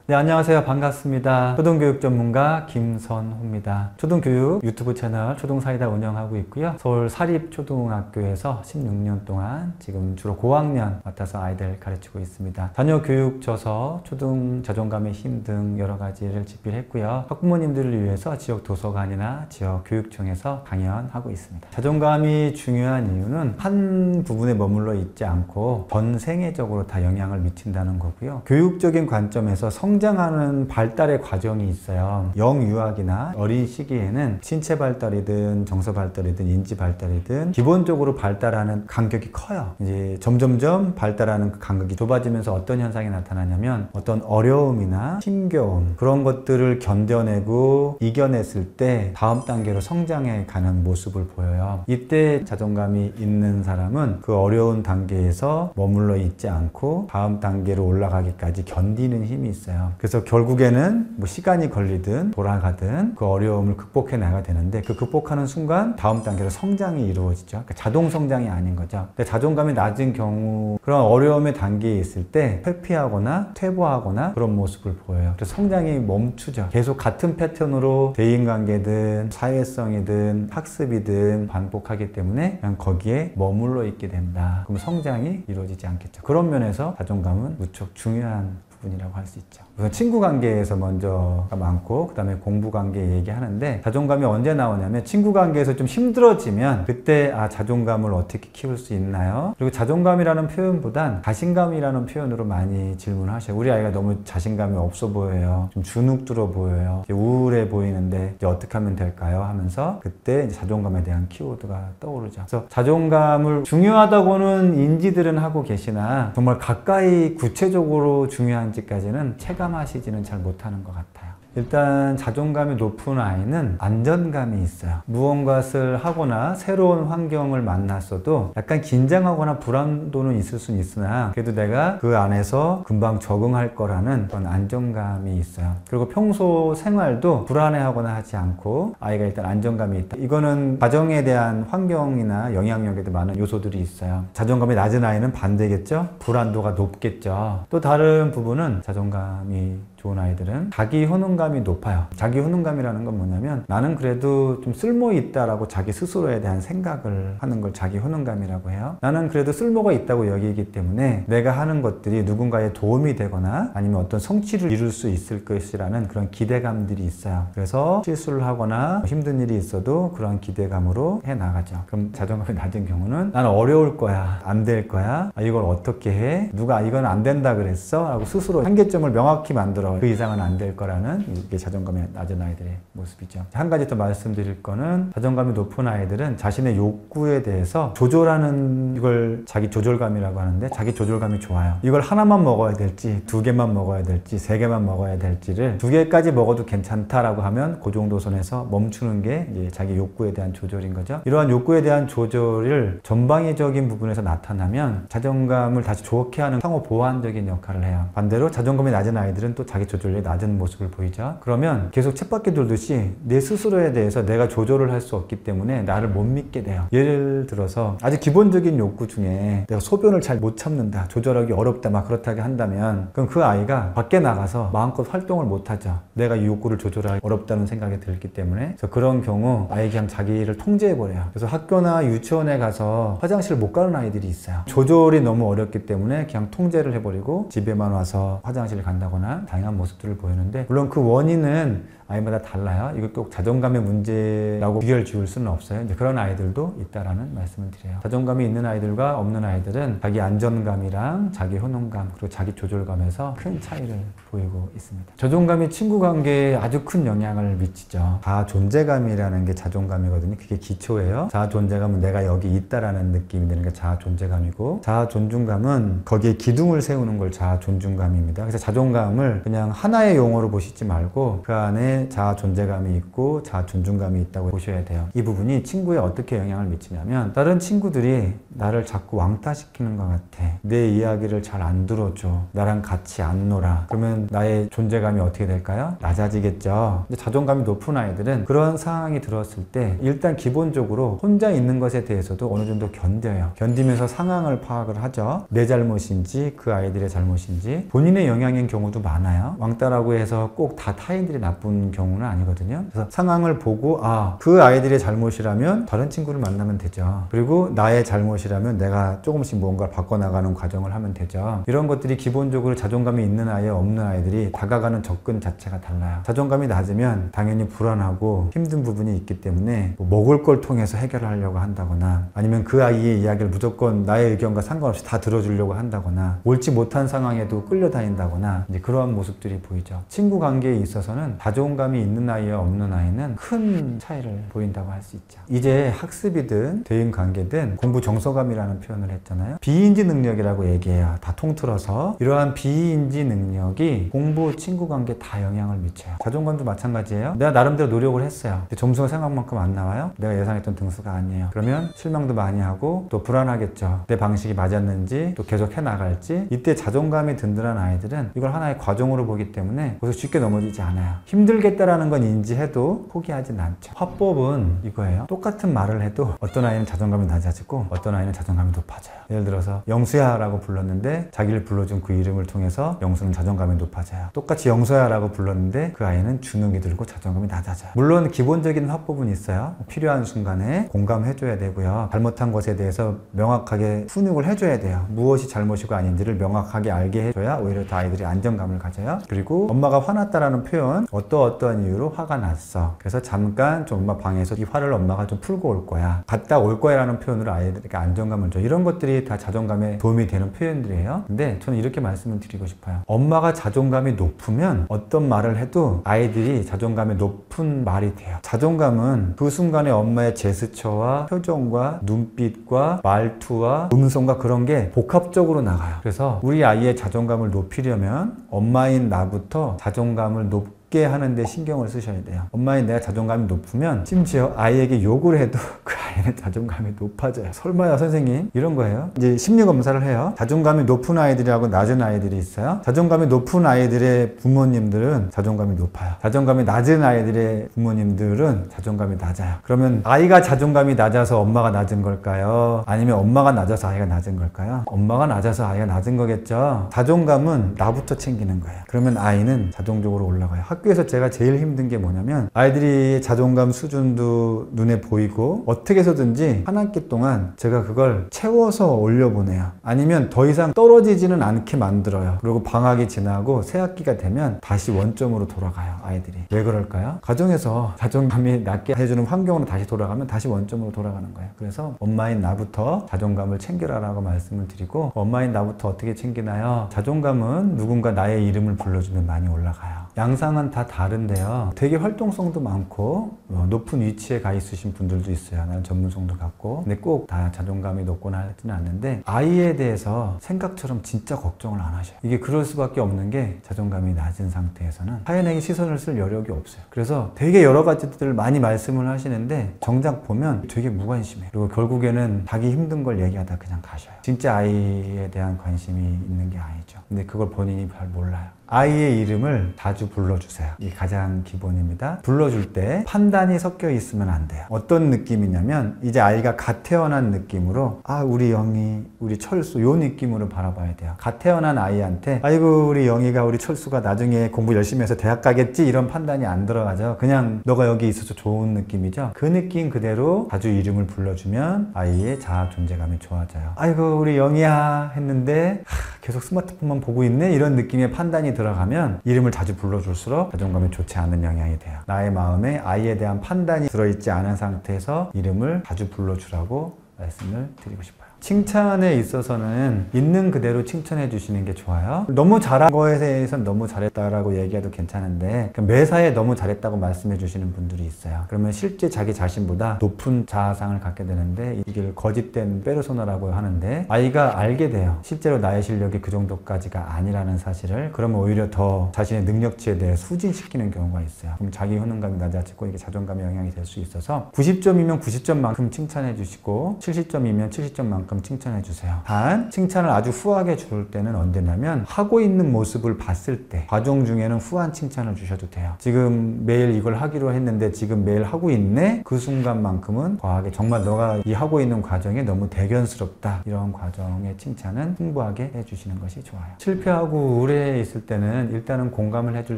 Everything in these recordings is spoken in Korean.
네, 안녕하세요. 반갑습니다. 초등교육 전문가 김선호입니다. 초등교육 유튜브 채널 초등사이다 운영하고 있고요. 서울 사립초등학교에서 16년 동안 지금 주로 고학년 맡아서 아이들 가르치고 있습니다. 자녀 교육 저서, 초등 자존감의 힘 등 여러 가지를 집필했고요. 학부모님들을 위해서 지역 도서관이나 지역 교육청에서 강연하고 있습니다. 자존감이 중요한 이유는 한 부분에 머물러 있지 않고 전 생애적으로 다 영향을 미친다는 거고요. 교육적인 관점에서 성장하는 발달의 과정이 있어요. 영유아기나 어린 시기에는 신체 발달이든 정서 발달이든 인지 발달이든 기본적으로 발달하는 간격이 커요. 이제 점점점 발달하는 그 간격이 좁아지면서 어떤 현상이 나타나냐면 어떤 어려움이나 힘겨움 그런 것들을 견뎌내고 이겨냈을 때 다음 단계로 성장해 가는 모습을 보여요. 이때 자존감이 있는 사람은 그 어려운 단계에서 머물러 있지 않고 다음 단계로 올라가기까지 견디는 힘이 있어요. 그래서 결국에는 뭐 시간이 걸리든 돌아가든 그 어려움을 극복해 나가야 되는데 그 극복하는 순간 다음 단계로 성장이 이루어지죠. 그러니까 자동 성장이 아닌 거죠. 근데 자존감이 낮은 경우 그런 어려움의 단계에 있을 때 회피하거나 퇴보하거나 그런 모습을 보여요. 그래서 성장이 멈추죠. 계속 같은 패턴으로 대인관계든 사회성이든 학습이든 반복하기 때문에 그냥 거기에 머물러 있게 된다. 그럼 성장이 이루어지지 않겠죠. 그런 면에서 자존감은 무척 중요한 부분이라고 할 수 있죠. 우선 친구 관계에서 먼저가 많고 그 다음에 공부 관계 얘기하는데 자존감이 언제 나오냐면 친구 관계에서 좀 힘들어지면 그때 자존감을 어떻게 키울 수 있나요? 그리고 자존감이라는 표현보단 자신감이라는 표현으로 많이 질문하셔요. 우리 아이가 너무 자신감이 없어 보여요. 좀 주눅들어 보여요. 우울해 보이는데 이제 어떻게 하면 될까요? 하면서 그때 이제 자존감에 대한 키워드가 떠오르죠. 그래서 자존감을 중요하다고는 인지들은 하고 계시나 정말 가까이 구체적으로 중요한지까지는 체감하시지는 잘 못하는 것 같아요. 일단 자존감이 높은 아이는 안전감이 있어요. 무언가를 하거나 새로운 환경을 만났어도 약간 긴장하거나 불안도는 있을 수는 있으나 그래도 내가 그 안에서 금방 적응할 거라는 그런 안정감이 있어요. 그리고 평소 생활도 불안해하거나 하지 않고 아이가 일단 안정감이 있다. 이거는 가정에 대한 환경이나 영향력에도 많은 요소들이 있어요. 자존감이 낮은 아이는 반대겠죠? 불안도가 높겠죠. 또 다른 부분은 자존감이 좋은 아이들은 자기 효능감이 높아요. 자기 효능감이라는 건 뭐냐면 나는 그래도 좀 쓸모 있다라고 자기 스스로에 대한 생각을 하는 걸 자기 효능감이라고 해요. 나는 그래도 쓸모가 있다고 여기기 때문에 내가 하는 것들이 누군가에 도움이 되거나 아니면 어떤 성취를 이룰 수 있을 것이라는 그런 기대감들이 있어요. 그래서 실수를 하거나 힘든 일이 있어도 그런 기대감으로 해 나가죠. 그럼 자존감이 낮은 경우는 나는 어려울 거야, 안 될 거야, 이걸 어떻게 해? 누가 이건 안 된다 그랬어? 라고 스스로 한계점을 명확히 만들어 그 이상은 안 될 거라는 이게 자존감이 낮은 아이들의 모습이죠. 한 가지 더 말씀드릴 거는 자존감이 높은 아이들은 자신의 욕구에 대해서 조절하는 이걸 자기 조절감이라고 하는데 자기 조절감이 좋아요. 이걸 하나만 먹어야 될지 두 개만 먹어야 될지 세 개만 먹어야 될지를 두 개까지 먹어도 괜찮다라고 하면 그 정도 선에서 멈추는 게 이제 자기 욕구에 대한 조절인 거죠. 이러한 욕구에 대한 조절을 전방위적인 부분에서 나타나면 자존감을 다시 좋게 하는 상호 보완적인 역할을 해요. 반대로 자존감이 낮은 아이들은 또 자기 조절이 낮은 모습을 보이죠. 그러면 계속 쳇바퀴 돌듯이 내 스스로에 대해서 내가 조절을 할 수 없기 때문에 나를 못 믿게 돼요. 예를 들어서 아주 기본적인 욕구 중에 내가 소변을 잘 못 참는다, 조절하기 어렵다 막 그렇다고 한다면 그럼 그 아이가 밖에 나가서 마음껏 활동을 못 하죠. 내가 이 욕구를 조절하기 어렵다는 생각이 들기 때문에. 그래서 그런 경우 아이 그냥 자기를 통제해버려요. 그래서 학교나 유치원에 가서 화장실을 못 가는 아이들이 있어요. 조절이 너무 어렵기 때문에 그냥 통제를 해버리고 집에만 와서 화장실을 간다거나 다양한 모습들을 보이는데 물론 그 원인은 아이마다 달라요. 이거 꼭 자존감의 문제라고 비결 지을 수는 없어요. 이제 그런 아이들도 있다라는 말씀을 드려요. 자존감이 있는 아이들과 없는 아이들은 자기 안전감이랑 자기 효능감 그리고 자기 조절감에서 큰 차이를 보이고 있습니다. 자존감이 친구 관계에 아주 큰 영향을 미치죠. 자아 존재감이라는 게 자존감이거든요. 그게 기초예요. 자아 존재감은 내가 여기 있다라는 느낌이 드는 게 자아 존재감이고 자아 존중감은 거기에 기둥을 세우는 걸 자아 존중감입니다. 그래서 자존감을 그냥 하나의 용어로 보시지 말고 그 안에 마음에 자아 존재감이 있고 자아 존중감이 있다고 보셔야 돼요. 이 부분이 친구에 어떻게 영향을 미치냐면 다른 친구들이 나를 자꾸 왕따시키는 것 같아. 내 이야기를 잘 안 들어줘. 나랑 같이 안 놀아. 그러면 나의 존재감이 어떻게 될까요? 낮아지겠죠. 근데 자존감이 높은 아이들은 그런 상황이 들었을 때 일단 기본적으로 혼자 있는 것에 대해서도 어느 정도 견뎌요. 견디면서 상황을 파악을 하죠. 내 잘못인지 그 아이들의 잘못인지 본인의 영향인 경우도 많아요. 왕따라고 해서 꼭 다 타인들이 나쁜 경우는 아니거든요. 그래서 상황을 보고 그 아이들의 잘못이라면 다른 친구를 만나면 되죠. 그리고 나의 잘못이라면 내가 조금씩 뭔가를 바꿔나가는 과정을 하면 되죠. 이런 것들이 기본적으로 자존감이 있는 아이와 없는 아이들이 다가가는 접근 자체가 달라요. 자존감이 낮으면 당연히 불안하고 힘든 부분이 있기 때문에 먹을 걸 통해서 해결을 하려고 한다거나 아니면 그 아이의 이야기를 무조건 나의 의견과 상관없이 다 들어주려고 한다거나 옳지 못한 상황에도 끌려다닌다거나 이제 그러한 모습들이 보이죠. 친구 관계에 있어서는 자존감이 있는 아이와 없는 아이는 큰 차이를 보인다고 할 수 있죠. 이제 학습이든 대인관계든 공부 정서감이라는 표현을 했잖아요. 비인지 능력이라고 얘기해요. 다 통틀어서 이러한 비인지 능력이 공부, 친구 관계 다 영향을 미쳐요. 자존감도 마찬가지예요. 내가 나름대로 노력을 했어요. 근데 점수가 생각만큼 안 나와요? 내가 예상했던 등수가 아니에요. 그러면 실망도 많이 하고 또 불안하겠죠. 내 방식이 맞았는지 또 계속 해나갈지. 이때 자존감이 든든한 아이들은 이걸 하나의 과정으로 보기 때문에 거기서 쉽게 넘어지지 않아요. 힘들겠다라는 건 인지해도 포기하진 않죠. 화법은 이거예요. 똑같은 말을 해도 어떤 아이는 자존감이 낮아지고 어떤 아이는 자존감이 높아져요. 예를 들어서 영수야 라고 불렀는데 자기를 불러준 그 이름을 통해서 영수는 자존감이 높아져요. 똑같이 영수야 라고 불렀는데 그 아이는 주눅이 들고 자존감이 낮아져요. 물론 기본적인 화법은 있어요. 필요한 순간에 공감해줘야 되고요. 잘못한 것에 대해서 명확하게 훈육을 해줘야 돼요. 무엇이 잘못이고 아닌지를 명확하게 알게 해줘야 오히려 더 아이들이 안정감을 가져요. 그리고 엄마가 화났다라는 표현, 어떠한 이유로 화가 났어. 그래서 잠깐 좀 엄마 방에서 이 화를 엄마가 좀 풀고 올 거야. 갔다 올 거야 라는 표현으로 아이들에게 안정감을 줘. 이런 것들이 다 자존감에 도움이 되는 표현들이에요. 근데 저는 이렇게 말씀을 드리고 싶어요. 엄마가 자존감이 높으면 어떤 말을 해도 아이들이 자존감이 높은 말이 돼요. 자존감은 그 순간에 엄마의 제스처와 표정과 눈빛과 말투와 음성과 그런 게 복합적으로 나가요. 그래서 우리 아이의 자존감을 높이려면 엄마인 나부터 자존감을 높게 하는 데 신경을 쓰셔야 돼요. 엄마인 내가 자존감이 높으면 심지어 아이에게 욕을 해도 그 아이는 자존감이 높아져요. 설마요 선생님? 이런 거예요. 이제 심리 검사를 해요. 자존감이 높은 아이들하고 낮은 아이들이 있어요. 자존감이 높은 아이들의 부모님들은 자존감이 높아요. 자존감이 낮은 아이들의 부모님들은 자존감이 낮아요. 그러면 아이가 자존감이 낮아서 엄마가 낮은 걸까요? 아니면 엄마가 낮아서 아이가 낮은 걸까요? 엄마가 낮아서 아이가 낮은 거겠죠. 자존감은 나부터 챙기는 거예요. 그러면 아이는 자동적으로 올라가요. 학교에서 제가 제일 힘든 게 뭐냐면 아이들이 자존감 수준도 눈에 보이고 어떻게 해서든지 한 학기 동안 제가 그걸 채워서 올려보내요. 아니면 더 이상 떨어지지는 않게 만들어요. 그리고 방학이 지나고 새 학기가 되면 다시 원점으로 돌아가요. 아이들이. 왜 그럴까요? 가정에서 자존감이 낮게 해주는 환경으로 다시 돌아가면 다시 원점으로 돌아가는 거예요. 그래서 엄마인 나부터 자존감을 챙겨라 라고 말씀을 드리고 엄마인 나부터 어떻게 챙기나요? 자존감은 누군가 나의 이름을 불러주면 많이 올라가요. 양상은 다 다른데요. 되게 활동성도 많고 높은 위치에 가 있으신 분들도 있어요. 나는 전문성도 갖고. 근데 꼭 다 자존감이 높거나 하지는 않는데 아이에 대해서 생각처럼 진짜 걱정을 안 하셔요. 이게 그럴 수밖에 없는 게 자존감이 낮은 상태에서는 타인에게 시선을 쓸 여력이 없어요. 그래서 되게 여러 가지들 많이 말씀을 하시는데 정작 보면 되게 무관심해요. 그리고 결국에는 자기 힘든 걸 얘기하다 그냥 가셔요. 진짜 아이에 대한 관심이 있는 게 아니죠. 근데 그걸 본인이 잘 몰라요. 아이의 이름을 자주 불러주세요. 이게 가장 기본입니다. 불러줄 때 판단이 섞여 있으면 안 돼요. 어떤 느낌이냐면 이제 아이가 갓 태어난 느낌으로 우리 영희, 우리 철수 요 느낌으로 바라봐야 돼요. 갓 태어난 아이한테 아이고 우리 영희가 우리 철수가 나중에 공부 열심히 해서 대학 가겠지 이런 판단이 안 들어가죠. 그냥 너가 여기 있어서 좋은 느낌이죠. 그 느낌 그대로 자주 이름을 불러주면 아이의 자아 존재감이 좋아져요. 아이고 우리 영희야 했는데 계속 스마트폰만 보고 있네 이런 느낌의 판단이 들어가면 이름을 자주 불러줄수록 자존감이 좋지 않은 영향이 돼요. 나의 마음에 아이에 대한 판단이 들어있지 않은 상태에서 이름을 자주 불러주라고 말씀을 드리고 싶어요. 칭찬에 있어서는 있는 그대로 칭찬해 주시는 게 좋아요. 너무 잘한 거에 대해서는 너무 잘했다라고 얘기해도 괜찮은데 매사에 너무 잘했다고 말씀해 주시는 분들이 있어요. 그러면 실제 자기 자신보다 높은 자아상을 갖게 되는데 이게 거짓된 페르소나라고 하는데 아이가 알게 돼요. 실제로 나의 실력이 그 정도까지가 아니라는 사실을. 그러면 오히려 더 자신의 능력치에 대해 수진시키는 경우가 있어요. 그럼 자기 효능감이 낮아지고 이게 자존감에 영향이 될 수 있어서 90점이면 90점만큼 칭찬해 주시고 70점이면 70점만큼 칭찬해 주세요. 단 칭찬을 아주 후하게 줄 때는 언제냐면 하고 있는 모습을 봤을 때 과정 중에는 후한 칭찬을 주셔도 돼요. 지금 매일 이걸 하기로 했는데 지금 매일 하고 있네? 그 순간만큼은 과하게 정말 너가 이 하고 있는 과정에 너무 대견스럽다. 이런 과정의 칭찬은 풍부하게 해주시는 것이 좋아요. 실패하고 우울해 있을 때는 일단은 공감을 해줄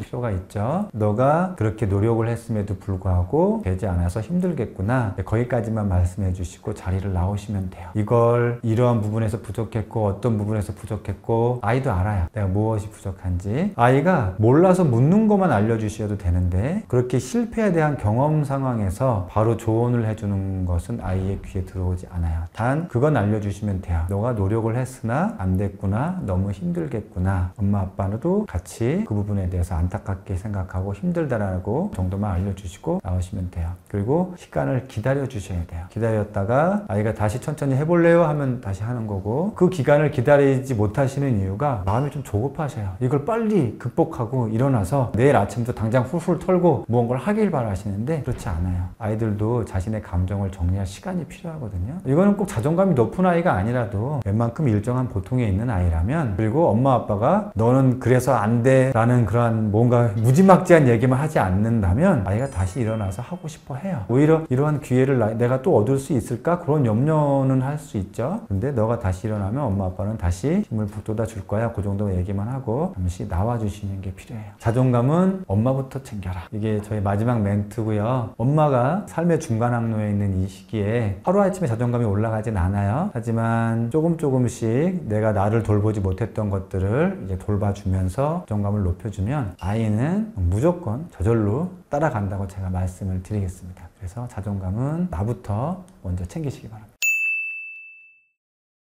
필요가 있죠. 너가 그렇게 노력을 했음에도 불구하고 되지 않아서 힘들겠구나. 거기까지만 말씀해 주시고 자리를 나오시면 돼요. 이걸 이러한 부분에서 부족했고 어떤 부분에서 부족했고 아이도 알아요. 내가 무엇이 부족한지. 아이가 몰라서 묻는 것만 알려주셔도 되는데 그렇게 실패에 대한 경험 상황에서 바로 조언을 해주는 것은 아이의 귀에 들어오지 않아요. 단 그건 알려주시면 돼요. 너가 노력을 했으나 안 됐구나. 너무 힘들겠구나. 엄마 아빠도 같이 그 부분에 대해서 안타깝게 생각하고 힘들다라고 정도만 알려주시고 나오시면 돼요. 그리고 시간을 기다려 주셔야 돼요. 기다렸다가 아이가 다시 천천히 해볼래요? 하면 다시 하는 거고 그 기간을 기다리지 못하시는 이유가 마음이 좀 조급하셔요. 이걸 빨리 극복하고 일어나서 내일 아침도 당장 훌훌 털고 무언가를 하길 바라시는데 그렇지 않아요. 아이들도 자신의 감정을 정리할 시간이 필요하거든요. 이거는 꼭 자존감이 높은 아이가 아니라도 웬만큼 일정한 보통에 있는 아이라면 그리고 엄마 아빠가 너는 그래서 안 돼 라는 그러한 뭔가 무지막지한 얘기만 하지 않는다면 아이가 다시 일어나서 하고 싶어 해요. 오히려 이러한 기회를 내가 또 얻을 수 있을까? 그런 염려는 할 수 있죠. 근데 너가 다시 일어나면 엄마 아빠는 다시 힘을 북돋아 줄 거야. 그 정도 얘기만 하고 잠시 나와주시는 게 필요해요. 자존감은 엄마부터 챙겨라. 이게 저희 마지막 멘트고요. 엄마가 삶의 중간 항로에 있는 이 시기에 하루아침에 자존감이 올라가진 않아요. 하지만 조금씩 내가 나를 돌보지 못했던 것들을 이제 돌봐주면서 자존감을 높여주면 아이는 무조건 저절로 따라간다고 제가 말씀을 드리겠습니다. 그래서 자존감은 나부터 먼저 챙기시기 바랍니다.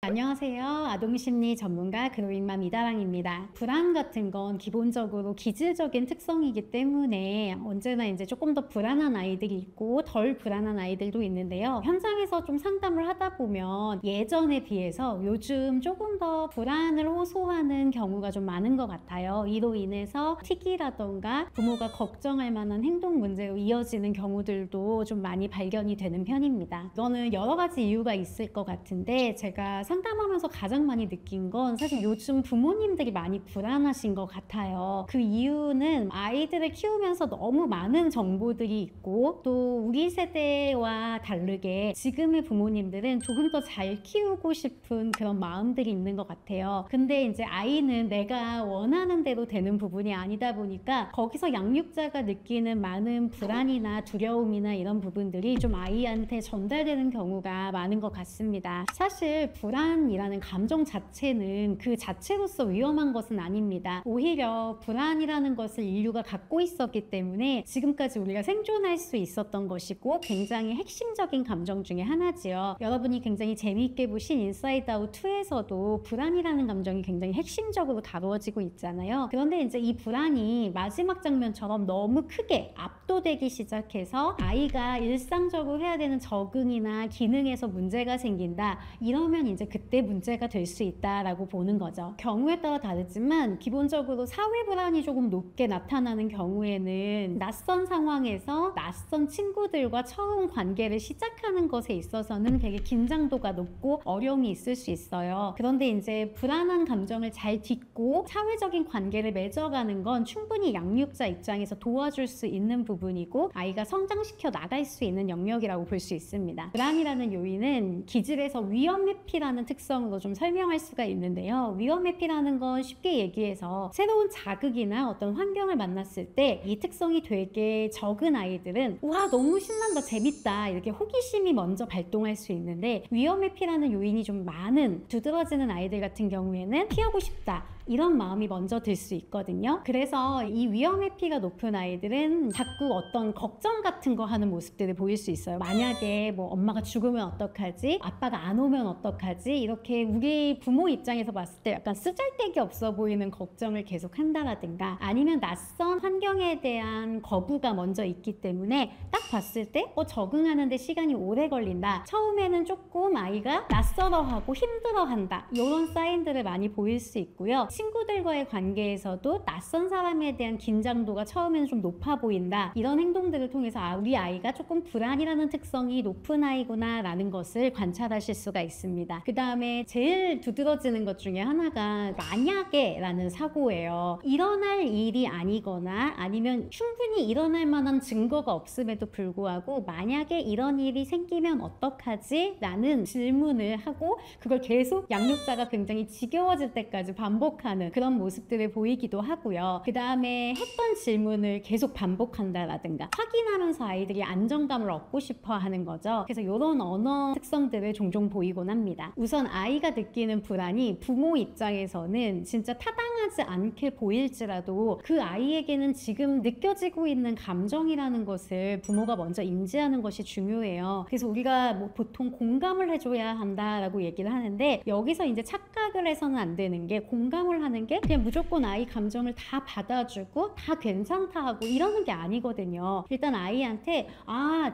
안녕하세요. 아동심리 전문가 그로잉맘 이다랑입니다. 불안 같은 건 기본적으로 기질적인 특성이기 때문에 언제나 이제 조금 더 불안한 아이들이 있고 덜 불안한 아이들도 있는데요. 현장에서 좀 상담을 하다 보면 예전에 비해서 요즘 조금 더 불안을 호소하는 경우가 좀 많은 것 같아요. 이로 인해서 특이라던가 부모가 걱정할 만한 행동 문제로 이어지는 경우들도 좀 많이 발견이 되는 편입니다. 이거는 여러 가지 이유가 있을 것 같은데 제가 상담하면서 가장 많이 느낀 건 사실 요즘 부모님들이 많이 불안하신 것 같아요. 그 이유는 아이들을 키우면서 너무 많은 정보들이 있고 또 우리 세대와 다르게 지금의 부모님들은 조금 더 잘 키우고 싶은 그런 마음들이 있는 것 같아요. 근데 이제 아이는 내가 원하는 대로 되는 부분이 아니다 보니까 거기서 양육자가 느끼는 많은 불안이나 두려움이나 이런 부분들이 좀 아이한테 전달되는 경우가 많은 것 같습니다. 사실 불안이라는 감정 자체는 그 자체로서 위험한 것은 아닙니다. 오히려 불안이라는 것을 인류가 갖고 있었기 때문에 지금까지 우리가 생존할 수 있었던 것이고 굉장히 핵심적인 감정 중에 하나지요. 여러분이 굉장히 재미있게 보신 인사이드 아웃 2에서도 불안이라는 감정이 굉장히 핵심적으로 다루어지고 있잖아요. 그런데 이제 이 불안이 마지막 장면처럼 너무 크게 압도되기 시작해서 아이가 일상적으로 해야 되는 적응이나 기능에서 문제가 생긴다. 이러면 이제 그때 문제가 될 수 있다라고 보는 거죠. 경우에 따라 다르지만 기본적으로 사회 불안이 조금 높게 나타나는 경우에는 낯선 상황에서 낯선 친구들과 처음 관계를 시작하는 것에 있어서는 되게 긴장도가 높고 어려움이 있을 수 있어요. 그런데 이제 불안한 감정을 잘 딛고 사회적인 관계를 맺어가는 건 충분히 양육자 입장에서 도와줄 수 있는 부분이고 아이가 성장시켜 나갈 수 있는 영역이라고 볼 수 있습니다. 불안이라는 요인은 기질에서 위험 회피라는 특성으로 좀 설명할 수가 있는데요. 위험 회피라는 건 쉽게 얘기해서 새로운 자극이나 어떤 환경을 만났을 때 이 특성이 되게 적은 아이들은 와 너무 신난다 재밌다 이렇게 호기심이 먼저 발동할 수 있는데 위험 회피라는 요인이 좀 많은 두드러지는 아이들 같은 경우에는 피하고 싶다 이런 마음이 먼저 들 수 있거든요. 그래서 이 위험 회피가 높은 아이들은 자꾸 어떤 걱정 같은 거 하는 모습들을 보일 수 있어요. 만약에 뭐 엄마가 죽으면 어떡하지? 아빠가 안 오면 어떡하지? 이렇게 우리 부모 입장에서 봤을 때 약간 쓰잘데기 없어 보이는 걱정을 계속 한다라든가, 아니면 낯선 환경에 대한 거부가 먼저 있기 때문에 딱 봤을 때 적응하는데 시간이 오래 걸린다, 처음에는 조금 아이가 낯설어하고 힘들어한다, 이런 사인들을 많이 보일 수 있고요. 친구들과의 관계에서도 낯선 사람에 대한 긴장도가 처음에는 좀 높아 보인다, 이런 행동들을 통해서 우리 아이가 조금 불안이라는 특성이 높은 아이구나 라는 것을 관찰하실 수가 있습니다. 그 다음에 제일 두드러지는 것 중에 하나가 만약에 라는 사고예요. 일어날 일이 아니거나 아니면 충분히 일어날 만한 증거가 없음에도 불구하고 만약에 이런 일이 생기면 어떡하지? 라는 질문을 하고 그걸 계속 양육자가 굉장히 지겨워질 때까지 반복하는 그런 모습들을 보이기도 하고요. 그 다음에 했던 질문을 계속 반복한다라든가 확인하면서 아이들이 안정감을 얻고 싶어 하는 거죠. 그래서 이런 언어 특성들을 종종 보이곤 합니다. 우선 아이가 느끼는 불안이 부모 입장에서는 진짜 타당하지 않게 보일지라도 그 아이에게는 지금 느껴지고 있는 감정이라는 것을 부모가 먼저 인지하는 것이 중요해요. 그래서 우리가 뭐 보통 공감을 해줘야 한다라고 얘기를 하는데, 여기서 이제 착각을 해서는 안 되는 게, 공감을 하는 게 그냥 무조건 아이 감정을 다 받아주고 다 괜찮다 하고 이러는 게 아니거든요. 일단 아이한테